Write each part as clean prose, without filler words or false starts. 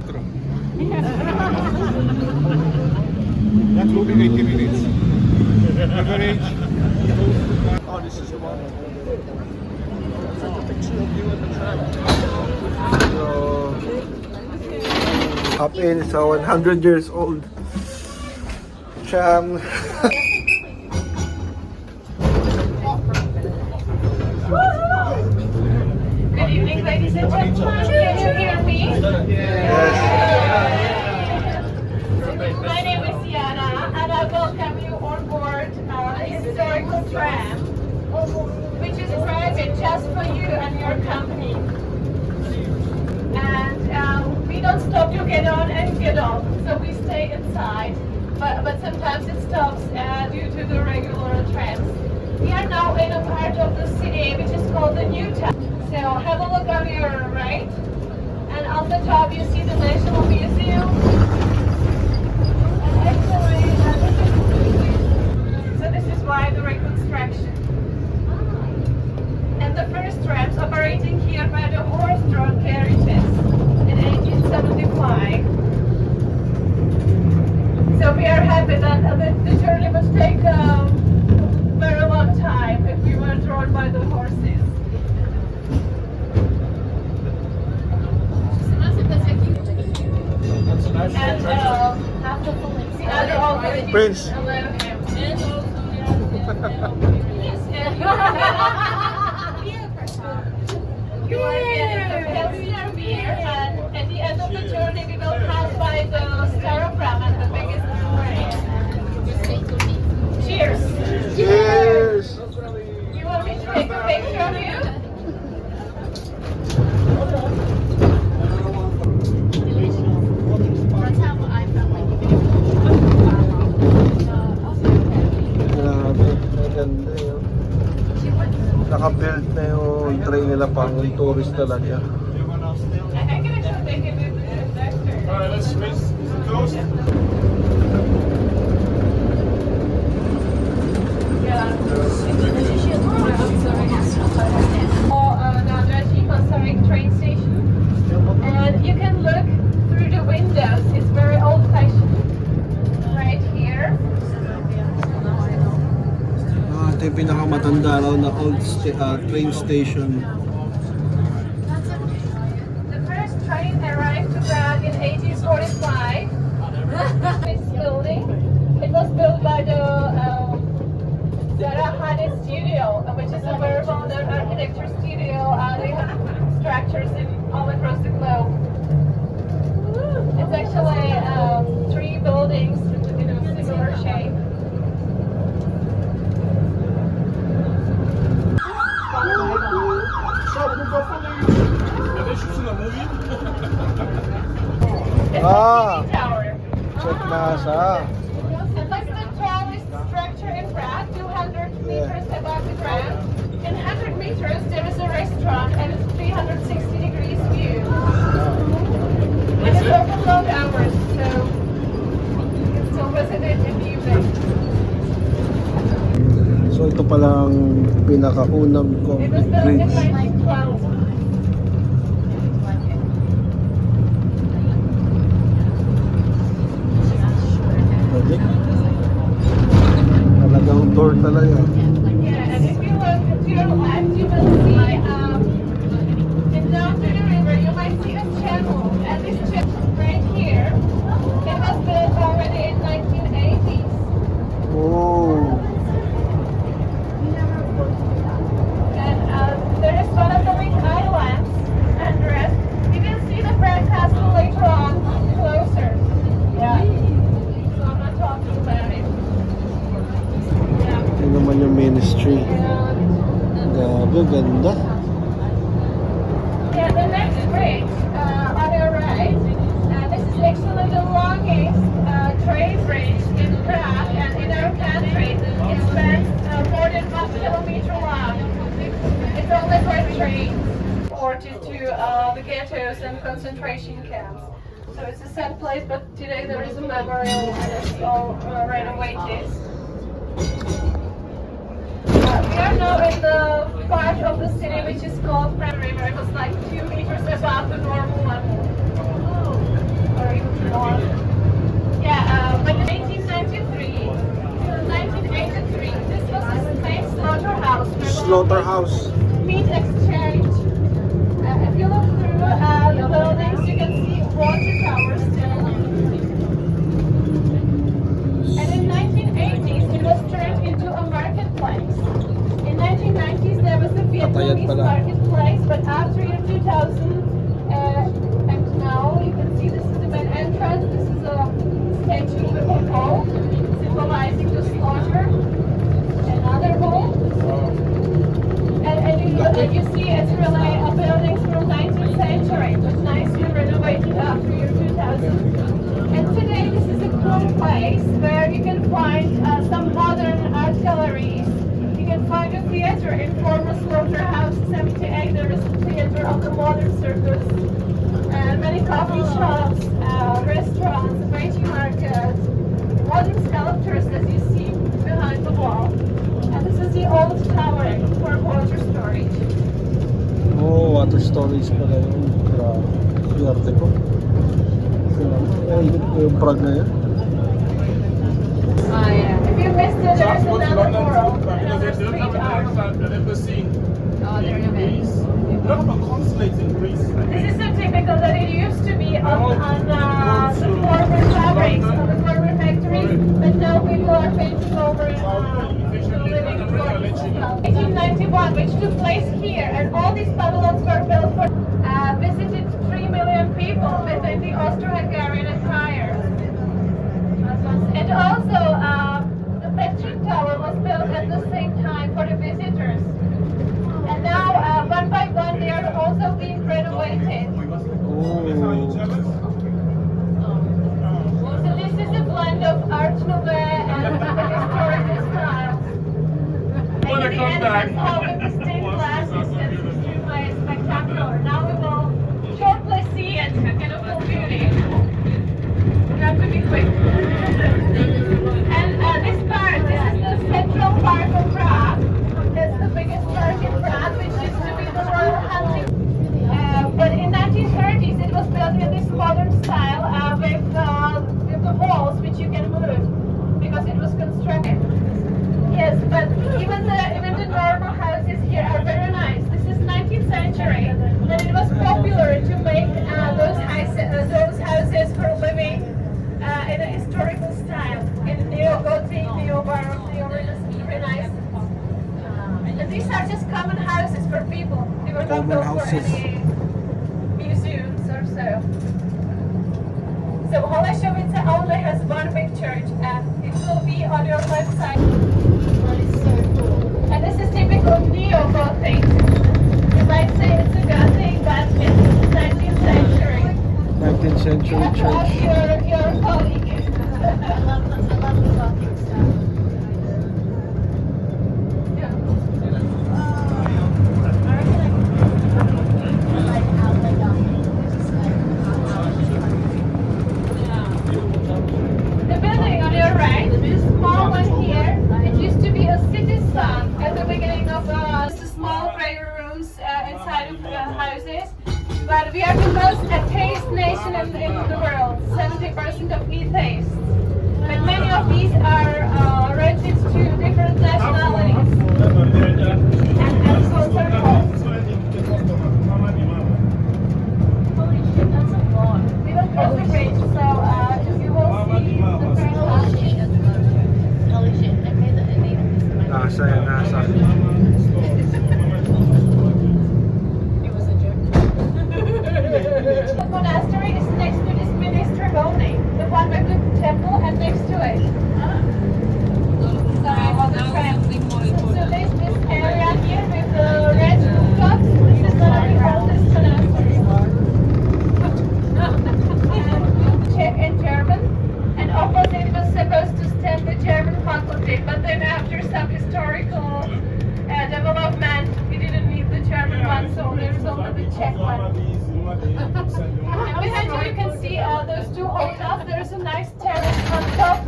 metro. That will be 80 minutes. Average. Oh, this is the one. Take a picture of you at the tram. So, up in is a 100 years old tram. Good evening, ladies and gentlemen. Can you hear me? Yes. My name is Yana, and I welcome you on board the historical tram, which is private just for you and your company. And we don't stop to get on and get off, so we stay inside. But sometimes it stops due to the regular trams. We are now in a part of the city which is called the New Town. So have a look on your right, and on the top you see the National Museum. And actually, this is why the reconstruction. And the first trams operating here by the horse-drawn carriages in 1875. So we are happy that the journey would take a very long time if we were drawn by the horses. And the other already Prince. You are getting the Pilsner beer, and at the end of the journey we will pass by the styrofoam and the biggest train. Cheers! Cheers. You want me to take a picture of you? Grabe, maganda yun. Naka-build na yung train nila pang tourist talaga. I can actually take it with the conductor. Alright, let's race. Close. Yeah. Now there's Pasaric train station, and you can look through the windows. It's very old-fashioned. Right here. Ito yung pinakamatanda raw na old train station. The first train arrived to Prague in 1845. This building, it was built by the Zara Studio, which is a very well-known architecture studio. They have structures all across the globe. It's actually 3 buildings in a similar shape. It's Ah. a TV tower. Check nasa. And like the tallest structure in Prague, 200 meters above the ground. In 100 meters there is a restaurant and it's 360 degrees view. And it's open long hours, so you can still visit it in the evening. So ito palang pinakaunang It was concrete built in bridge. 1912. Talagang tour talaga. Yeah, and if you look to your left, you will see, and down to the river, you might see a channel. And this channel right here, it was built already in 1980s. Oh. And there is one of the big islands, Andres. You can see the Prague Castle later on, closer. Yeah. So I'm not talking about it. Yeah. Ito naman yung ministry. Grabe, ganda. Yeah, the next bridge on your right, this is actually the longest train bridge in Prague and in our country. It spans more than 1 kilometer long. It's only for trains or to the ghettos and concentration camps. So it's a sad place, but today there is a memorial and it's all renovated. We are now in the part of the city which is called Prague River. It was like 2 meters above the normal level. house. Meat exchange. If you look through the buildings, you can see water towers still. And in 1980s, it was turned into a marketplace. In 1990s, there was a Vietnamese marketplace, but after year 2000, and now you can see this is the main entrance. This is a statue with a bull symbolizing the slaughter. Another bull. And you see it's really a building from 19th century. It was nicely renovated after year 2000. And today this is a cool place where you can find some modern art galleries. You can find a theater in former slaughterhouse 78. There is a theater of the modern circus. And many coffee shops, restaurants, waiting markets, modern sculptures as you see behind the wall. And this is the old tower for water storage. Oh, water storage pala yun. Grabe. Swerte ko. Yung Prague na yun. Oh yeah. If you missed it, there's Transport to another London world, too, because another there's street nothing art. else I've ever seen Oh, there in you go. Greece. They have a consulate in Greece. This is so typical that it used to be on the former fabrics, on the former factories, but now people are painting over to living quarters. 1891, which took place here, and all these pavilions were built for visited 3 million people within the Austro-Hungarian Empire. And also, the Petrine Tower was built at the same time for the visitors. And now, one by one, they are also being renovated. So this is a blend of Art Nouveau and historical style. Wanna And come the back? entrance hall with the stained glass is extremely spectacular. Now we will shortly see it in a full beauty. You have to be quick. And this part, this is the central park of Prague. That's the biggest park in Prague, which used to be the royal hunting. But in 1930s, it was built in this modern style with the walls which you can move because it was constructed. Yes, but even the normal houses here are very nice. This is 19th century, and it was popular to make those houses for living in a historical style, in neo-Gothic, neo-Baroque, neo-Renaissance, very nice. And these are just common houses for people. They were not built for any museums or so. So Holešovice only has one big church, and it will be on your left side. That is so cool. And this is typical neo-Gothic. You might say it's a Gothic, but it's 19th century. 19th century You have to church. ask your colleague. I love the Gothic stuff. The building on your right, this small one here, it used to be a city sun at the beginning of the small prayer rooms inside of houses. But we are the most atheist nation in the world, 70% of atheists. But many of these are rented to different nationalities and social homes. Holy shit, that's a lot. We don't cross the bridge, so you will see the train passing. Holy shit, I made the name of this. Nasa yan, nasa. It was a joke. The monastery is next to this minister building, the one with the temple and next to it. Sorry about the tram. So there's this area here with the red rooftops. This is one of the oldest monasteries. In German, and opposite was supposed to stand the German faculty, but then after some historical development, we didn't need the German one, so there's only the Czech one. And behind you, you can see those two hotels. There's a nice terrace on top.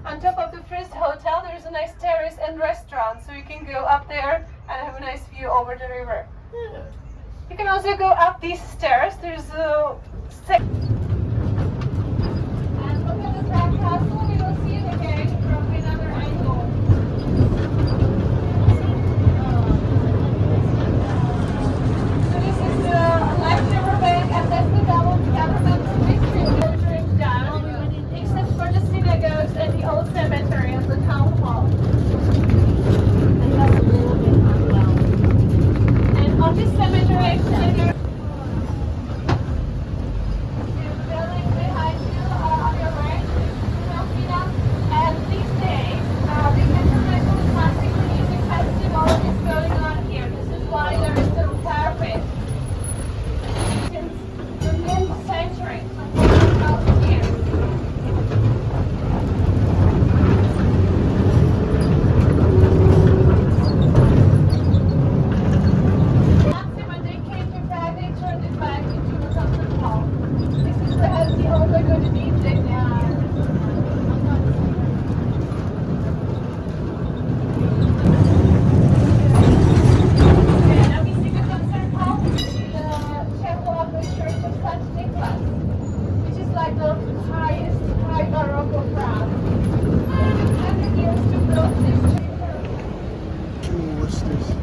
On top of the first hotel, there's a nice terrace and restaurant, so you can go up there and have a nice view over the river. You can also go up these stairs. There's a and look at the Prague Castle. We will see it again from another angle. like the highest high baroque of Prague. And it used to build this chamber. Ooh, what's this?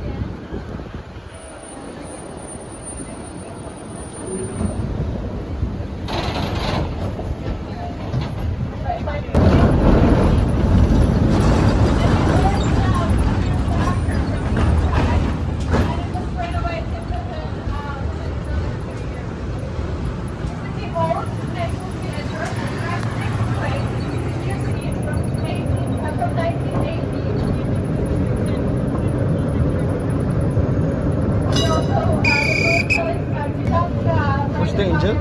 Where's the angel?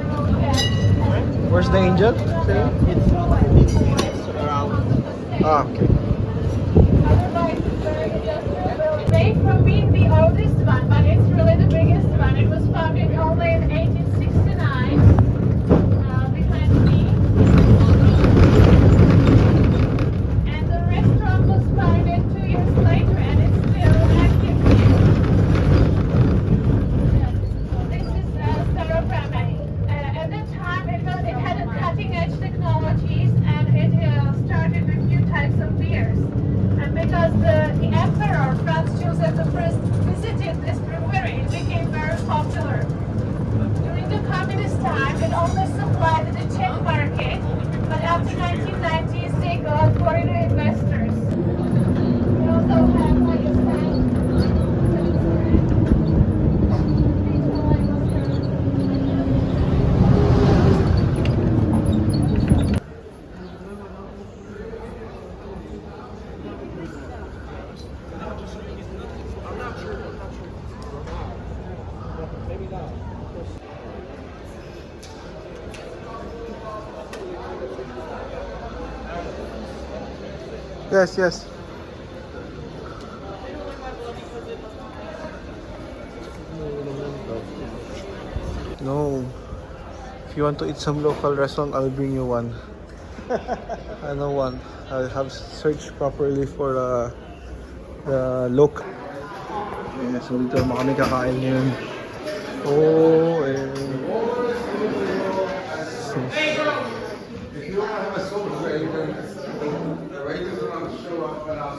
Where's the angel? Ah, okay. Otherwise, it's very industrial building. Made from being the oldest one, but it's really the biggest one. It was founded only in 1869, behind me. And the restaurant was founded 2 years later, and it's still active. Yes. So this is Staropramen. At that time, it had cutting-edge technologies, and it started with new types of beers. And because the emperor Franz Joseph I visited this brewery, it became very popular. During the communist time, it only supplied the Czech market, but after 1990s, they got foreign investors. We also have like a sign. Yes, yes. No. If you want to eat some local restaurant, I'll bring you one. I know one. I have searched properly for the local. Yeah, so dito naman kami kakain ngayon. Oh, If you want to have a social, the ratings are going to show up, but I'll